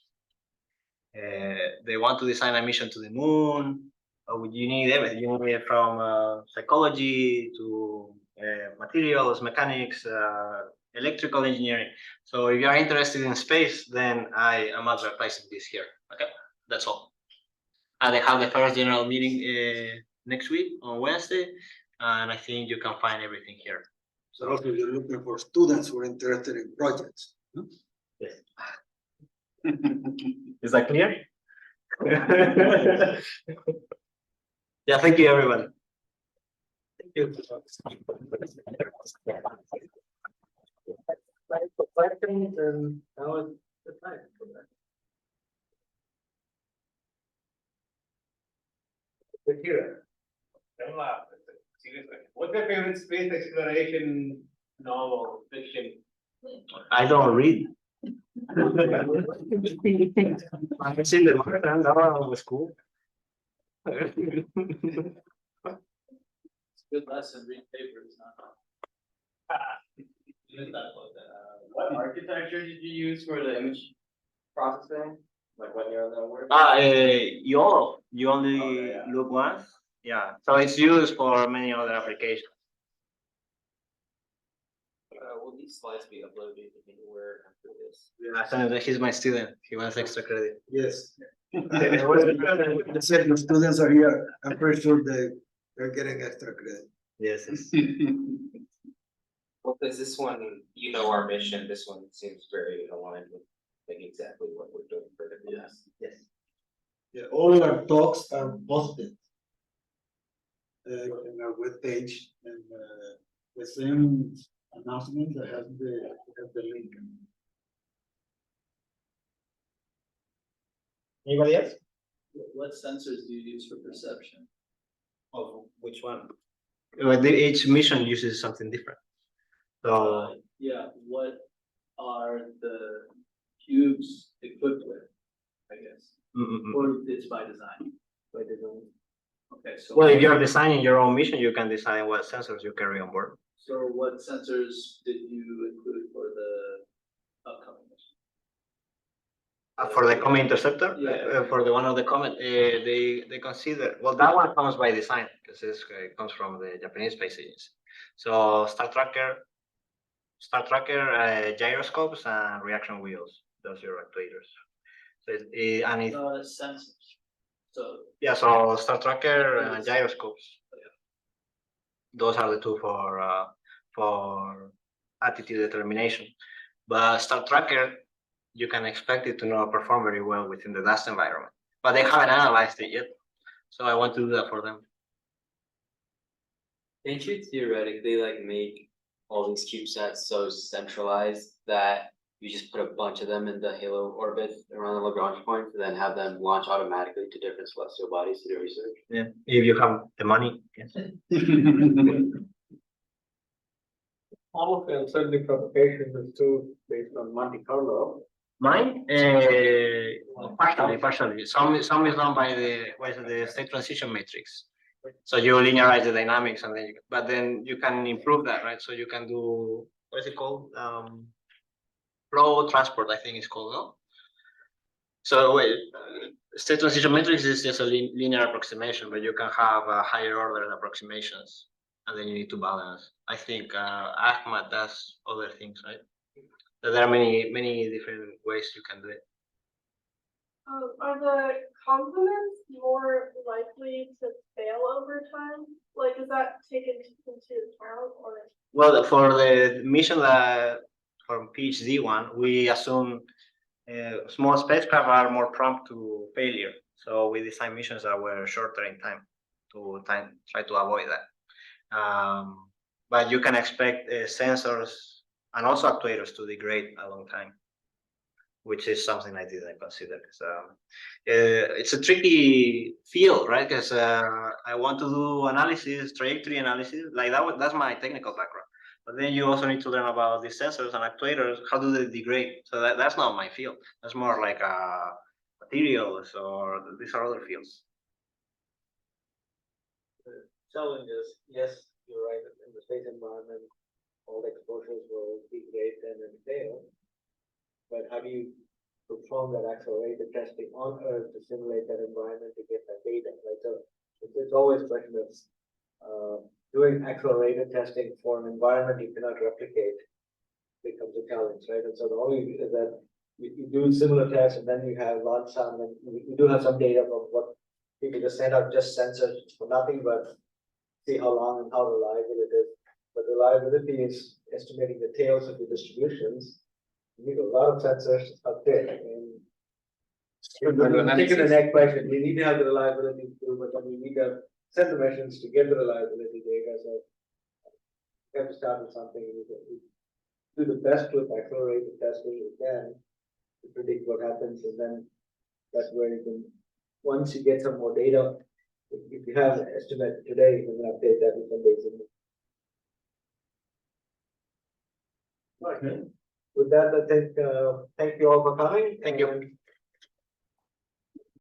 They want to design a mission to the moon. You need everything. You need from psychology to materials, mechanics, electrical engineering. So if you are interested in space, then I am advertising this here. Okay, that's all. And they have the first general meeting next week on Wednesday, and I think you can find everything here. So also you're looking for students who are interested in projects. No? Yes. Is that clear? Yeah, thank you, everyone. Thank you. Questions, and now is the time for that. Good here. What's your favorite space exploration novel, fiction? I don't read. I've seen the Martin, that one was cool. Good lesson, read papers, huh? What architecture did you use for the image processing? Like when you're on the work? You only Oh, yeah. look once. Yeah, so it's used for many other applications. Will these slides be uploaded anywhere after this? Yeah, he's my student. He wants extra credit. Yes. I said the students are here. I'm pretty sure they're getting extra credit. Yes. Well, because this one, you know, our mission, this one seems very aligned with like exactly what we're doing for the class. Yes. Yeah, all our talks are posted in our webpage, and the same announcement that has the link. Anybody else? What sensors do you use for perception? Of which one? Well, each mission uses something different. So Yeah, what are the cubes equipped with, I guess, or it's by design? by design. Okay, so. Well, if you're designing your own mission, you can design what sensors you carry on board. So what sensors did you include for the upcoming mission? For the Comet Interceptor, Yeah. for the one of the Comet, they consider, well, that one comes by design because it comes from the Japanese space agency. So Star Tracker, gyroscopes, and reaction wheels. Those are your actuators. So Sensors. So. yeah, so Star Tracker and gyroscopes. Those are the two for attitude determination. But Star Tracker, you can expect it to not perform very well within the dust environment. But they haven't analyzed it yet. So I want to do that for them. Can't you theoretically like make all these CubeSats so centralized that you just put a bunch of them in the halo orbit around the Lagrange point and then have them launch automatically to different celestial bodies to do research? Yeah, if you have the money. Yes. All of them certainly propagation is too based on Monte Carlo. Mine, partially. Some is done by the state transition matrix. So you linearize the dynamics, and then but then you can improve that, right? So you can do, what is it called? Flow transport, I think it's called, no? So state transition matrix is just a linear approximation, but you can have higher order approximations, and then you need to balance. I think Ahmad does other things, right? So there are many different ways you can do it. Are the complements more likely to fail over time? Like, is that taken into account, or? Well, for the mission that from PhD one, we assume small spacecraft are more prompt to failure. So we design missions that were shorter in time to try to avoid that. But you can expect sensors and also actuators to degrade a long time, which is something I didn't consider. So it's a tricky field, right? Because I want to do analysis, trajectory analysis, like that. That's my technical background. But then you also need to learn about these sensors and actuators. How do they degrade? So that's not my field. That's more like materials, or these are other fields. The challenge is, yes, you're right, in the space environment, all the exposures will degrade and fail. But how do you perform that accelerated testing on Earth to simulate that environment to get that data, right? So it's always a question of doing accelerated testing for an environment you cannot replicate becomes a challenge, right? And so the only is that you do similar tests and then you have launch some, and you do have some data of what people just send out just sensors for nothing, but see how long and how reliable it is. But reliability is estimating the tails of the distributions. You need a lot of sensors up there and taking the next question, you need to have the reliability too, but then you need to send the machines to get the reliability data. So you have to start with something. You do the best with accelerated testing you can to predict what happens, and then that's where you can, once you get some more data, if you have an estimate today, you can update that with some basic. Right. With that, I think, thank you all for coming. Thank you. And